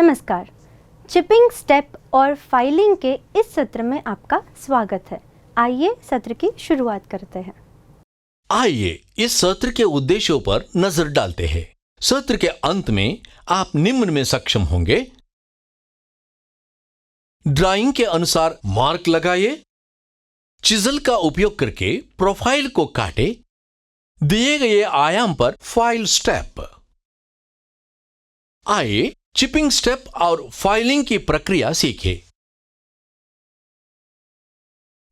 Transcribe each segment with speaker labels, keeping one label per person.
Speaker 1: नमस्कार। Chipping step और filing के इस सत्र में आपका स्वागत है। आइए सत्र की शुरुआत करते हैं।
Speaker 2: आइए इस सत्र के उद्देश्यों पर नजर डालते हैं। सत्र के अंत में आप निम्न में सक्षम होंगे: ड्राइंग के अनुसार मार्क लगाइए, चिजल का उपयोग करके प्रोफाइल को काटे, दिए गए आयाम पर फाइल स्टेप। आइए चिपिंग स्टेप और फाइलिंग की प्रक्रिया सीखें।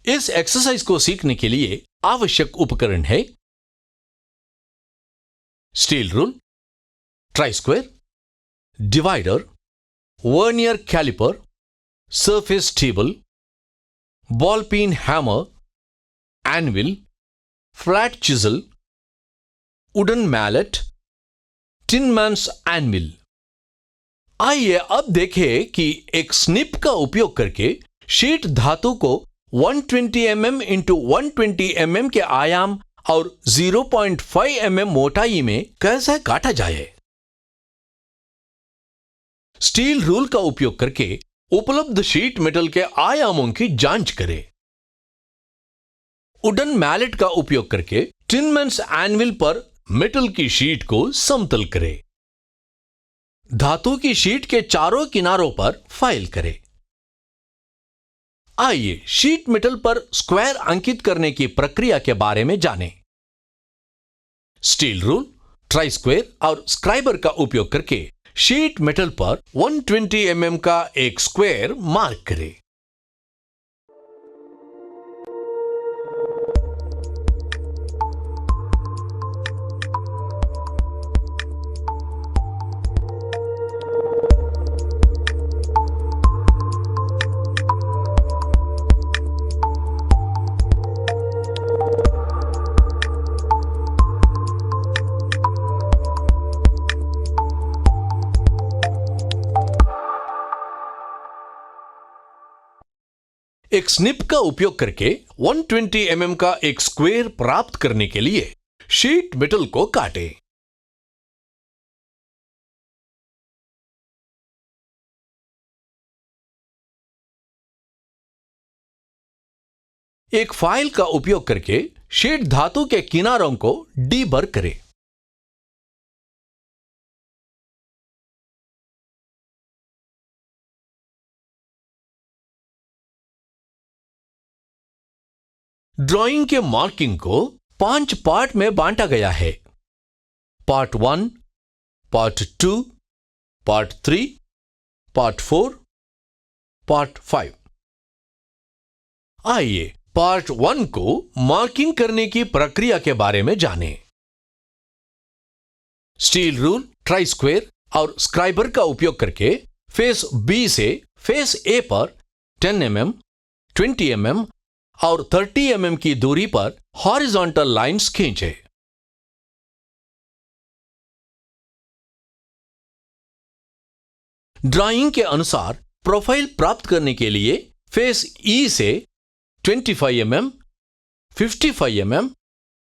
Speaker 2: इस एक्सरसाइज को सीखने के लिए आवश्यक उपकरण है: steel rule, try square, divider, vernier calliper, surface table, ball peen hammer, anvil, flat chisel, wooden mallet, tin man's anvil. आइए अब देखें कि एक स्निप का उपयोग करके शीट धातु को 120 mm × 120 mm के आयाम और 0.5 mm मोटाई में कैसे काटा जाए। स्टील रूल का उपयोग करके उपलब्ध शीट मेटल के आयामों की जांच करें। वुडन मैलेट का उपयोग करके टिन मैन्स एनविल पर मेटल की शीट को समतल करें। धातु की शीट के चारों किनारों पर फाइल करें। आइए शीट मेटल पर स्क्वायर अंकित करने की प्रक्रिया के बारे में जानें। स्टील रूल, ट्राई स्क्वायर और स्क्राइबर का उपयोग करके शीट मेटल पर 120 mm का एक स्क्वायर मार्क करें। एक स्निप का उपयोग करके 120 mm का एक स्क्वायर प्राप्त करने के लिए शीट मेटल को काटें। एक फाइल का उपयोग करके शीट धातु के किनारों को डीबर करें। ड्राइंग के मार्किंग को 5 पार्ट में बांटा गया है: part 1, part 2, part 3, part 4, part 5। आइए पार्ट 1 को मार्किंग करने की प्रक्रिया के बारे में जानें। स्टील रूल, ट्राई स्क्वायर और स्क्राइबर का उपयोग करके फेस बी से फेस ए पर 10 mm, 20 mm और 30 mm की दूरी पर हॉरिजॉन्टल लाइंस खींचे। ड्राइंग के अनुसार प्रोफाइल प्राप्त करने के लिए फेस ई से 25 mm, 55 mm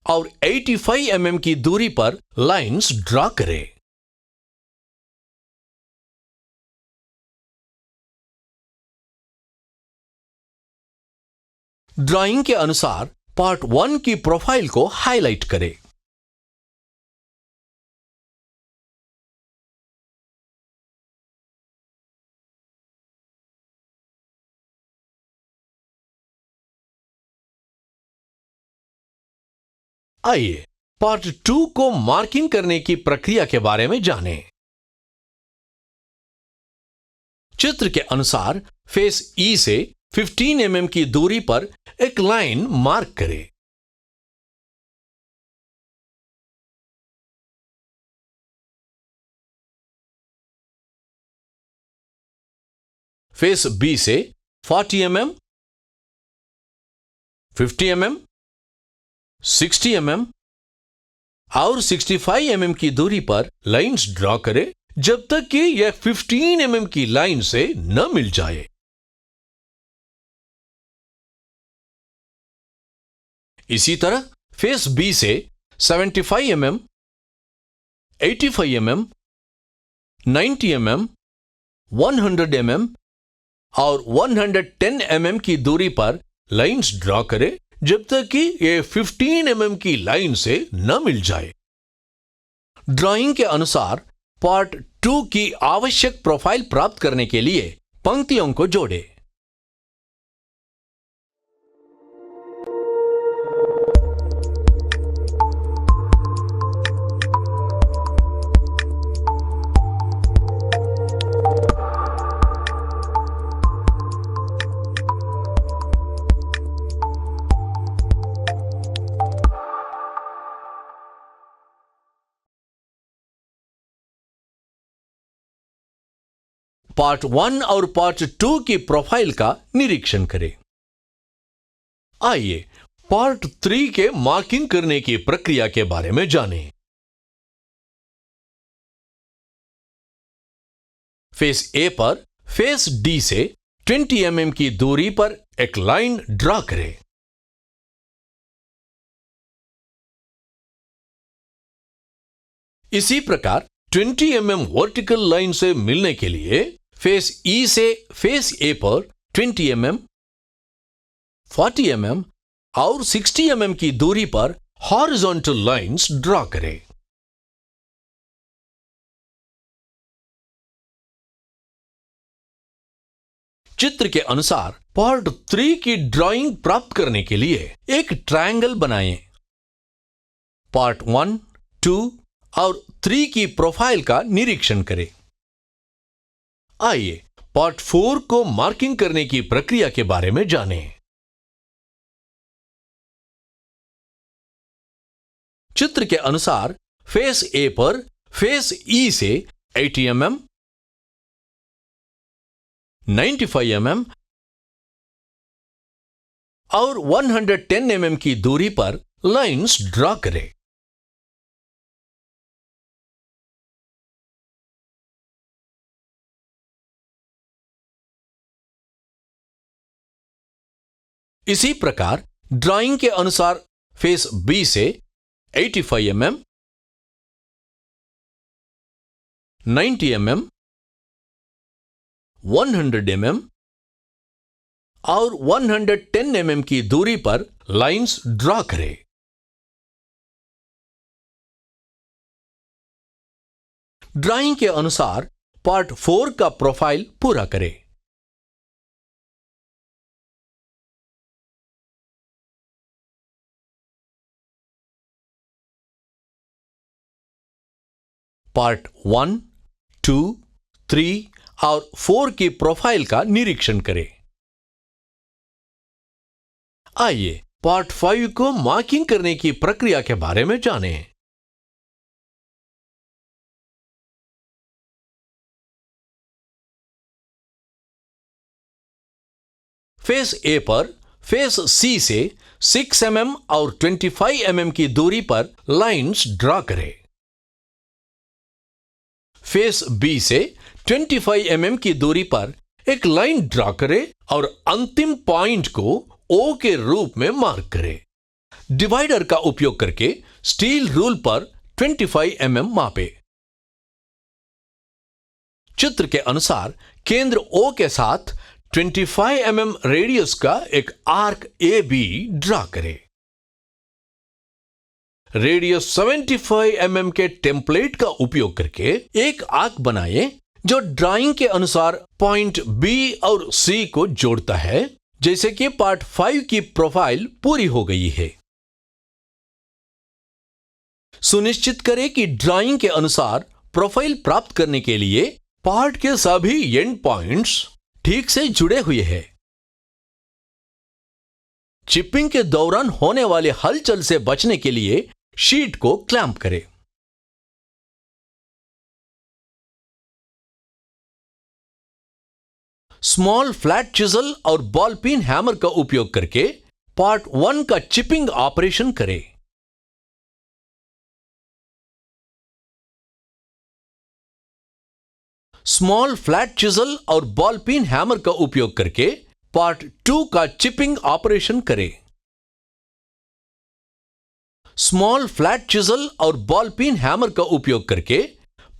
Speaker 2: और 85 mm की दूरी पर लाइंस ड्रा करें। ड्राइंग के अनुसार पार्ट 1 की प्रोफाइल को हाईलाइट करें। आइए पार्ट 2 को मार्किंग करने की प्रक्रिया के बारे में जानें। चित्र के अनुसार फेस ई से 15 mm की दूरी पर एक लाइन मार्क करें। फेस बी से 40 mm, 50 mm, 60 mm और 65 mm की दूरी पर लाइंस ड्रॉ करें जब तक कि यह 15 mm की लाइन से न मिल जाए। इसी तरह फेस बी से 75 mm, 85 mm, 90 mm 100 mm और 110 mm की दूरी पर लाइंस ड्रॉ करें जब तक कि ये 15 mm की लाइन से न मिल जाए। ड्राइंग के अनुसार पार्ट 2 की आवश्यक प्रोफाइल प्राप्त करने के लिए पंक्तियों को जोड़ें। पार्ट 1 और पार्ट 2 की प्रोफाइल का निरीक्षण करें। आइए पार्ट 3 के मार्किंग करने की प्रक्रिया के बारे में जानें। फेस ए पर फेस डी से 20 mm की दूरी पर एक लाइन ड्रॉ करें। इसी प्रकार 20 mm वर्टिकल लाइन से मिलने के लिए फेस ई से फेस ए पर 20 mm, 40 mm और 60 mm की दूरी पर हॉरिजॉन्टल लाइंस ड्रॉ करें। चित्र के अनुसार पार्ट 3 की ड्राइंग प्राप्त करने के लिए एक ट्रायंगल बनाएं। पार्ट 1, 2 और 3 की प्रोफाइल का निरीक्षण करें। आइए पार्ट 4 को मार्किंग करने की प्रक्रिया के बारे में जानें। चित्र के अनुसार फेस ए पर फेस ई से 80 mm, 95 mm और 110 mm की दूरी पर लाइंस ड्रॉ करें। इसी प्रकार ड्राइंग के अनुसार फेस बी से 85 mm, 90 mm, 100 mm और 110 mm की दूरी पर लाइंस ड्रॉ करें। ड्राइंग के अनुसार पार्ट 4 का प्रोफाइल पूरा करें। पार्ट 1, 2, 3 और 4 की प्रोफाइल का निरीक्षण करें। आइए पार्ट 5 को मार्किंग करने की प्रक्रिया के बारे में जानें। फेस ए पर फेस सी से 6 mm और 25 mm की दूरी पर लाइंस ड्रॉ करें। फेस बी से 25 mm की दूरी पर एक लाइन ड्रॉ करें और अंतिम पॉइंट को O के रूप में मार्क करें। डिवाइडर का उपयोग करके स्टील रूल पर 25 mm मापें। चित्र के अनुसार केंद्र O के साथ 25 mm रेडियस का एक आर्क AB ड्रॉ करें। रेडियस 75 mm के टेम्पलेट का उपयोग करके एक आर्क बनाएं जो ड्राइंग के अनुसार पॉइंट B और C को जोड़ता है। जैसे कि पार्ट 5 की प्रोफाइल पूरी हो गई है। सुनिश्चित करें कि ड्राइंग के अनुसार प्रोफाइल प्राप्त करने के लिए पार्ट के सभी एंड पॉइंट्स ठीक से जुड़े हुए हैं। चिपिंग के दौरान होने वाले हलचल से बचने के लिए शीट को क्लैंप करें। स्मॉल फ्लैट चिजल और बॉल पिन हैमर का उपयोग करके पार्ट 1 का चिपिंग ऑपरेशन करें। स्मॉल फ्लैट चिजल और बॉल पिन हैमर का उपयोग करके पार्ट 2 का चिपिंग ऑपरेशन करें। स्मॉल फ्लैट चिजल और बॉल पिन हैमर का उपयोग करके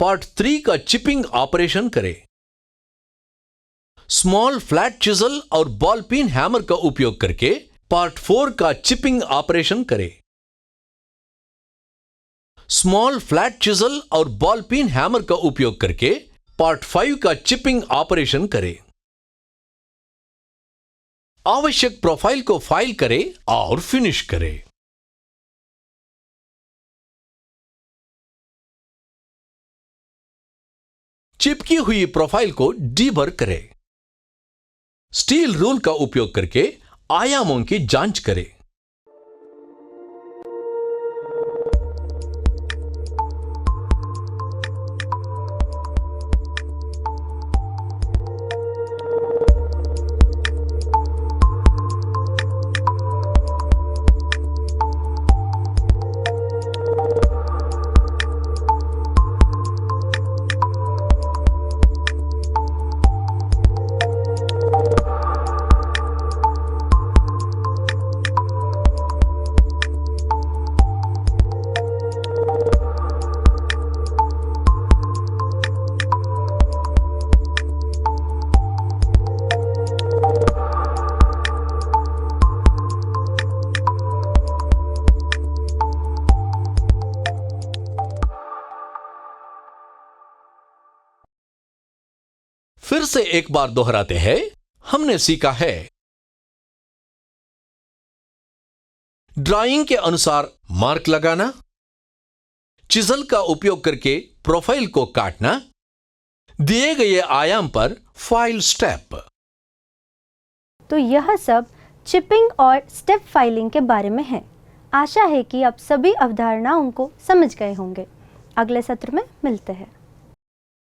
Speaker 2: पार्ट 3 का चिपिंग ऑपरेशन करें। स्मॉल फ्लैट चिजल और बॉल पिन हैमर का उपयोग करके पार्ट 4 का चिपिंग ऑपरेशन करें। स्मॉल फ्लैट चिजल और बॉल पिन हैमर का उपयोग करके पार्ट 5 का चिपिंग ऑपरेशन करें। आवश्यक प्रोफाइल को फाइल करें और फिनिश करें। चिपकी हुई प्रोफाइल को डीबर करें। स्टील रूल का उपयोग करके आयामों की जांच करें। फिर से एक बार दोहराते हैं। हमने सीखा है ड्राइंग के अनुसार मार्क लगाना, चिजल का उपयोग करके प्रोफाइल को काटना, दिए गए आयाम पर फाइल स्टेप।
Speaker 1: तो यह सब चिपिंग और स्टेप फाइलिंग के बारे में है। आशा है कि आप सभी अवधारणाओं को समझ गए होंगे। अगले सत्र में मिलते हैं।